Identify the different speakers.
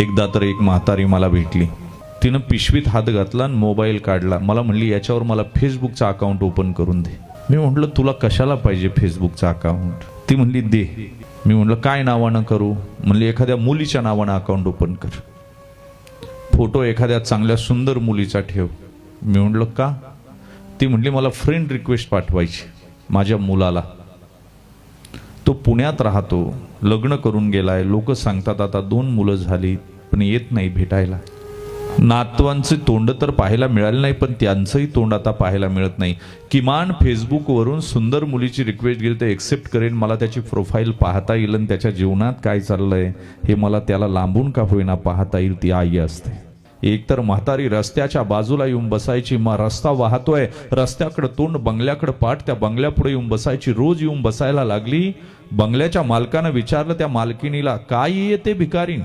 Speaker 1: एकदा तर एक म्हातारी मला भेटली. तिनं पिशवीत हात घातला आणि मोबाईल काढला. मला म्हणली याच्यावर मला फेसबुकचा अकाउंट ओपन करून दे. मी म्हटलं तुला कशाला पाहिजे फेसबुकचा अकाउंट? ती म्हणली दे. मी म्हटलं काय नावानं करू? म्हणली एखाद्या मुलीच्या नावानं अकाउंट ओपन कर. फोटो एखाद्या चांगल्या सुंदर मुलीचा ठेव. मी म्हटलं का? ती म्हणली मला फ्रेंड रिक्वेस्ट पाठवायची माझ्या मुलाला. तो पुण्यात राहतो, लग्न करून गेलाय. लोक सांगतात आता 2 मुलं झाली पण येत नाही भेटायला. नातवांचे तोंड तर पाहायला मिळाले नाही पण त्यांचंही तोंड आता पाहायला मिळत नाही. किमान फेसबुकवरून सुंदर मुलीची रिक्वेस्ट गेली तर एक्सेप्ट करेन, मला त्याची प्रोफाईल पाहता येईल आणि त्याच्या जीवनात काय चाललंय हे मला त्याला लांबून का होईना पाहता येईल. ती आई असते. एकतर म्हातारी रस्त्याच्या बाजूला येऊन बसायची. मग रस्ता वाहतोय, रस्त्याकडे तोंड, बंगल्याकडे पाठ, त्या बंगल्यापुढे येऊन बसायची. रोज येऊन बसायला लागली. बंगल्याच्या मालकानं विचारलं त्या मालकिनीला काय येते भिकारीन?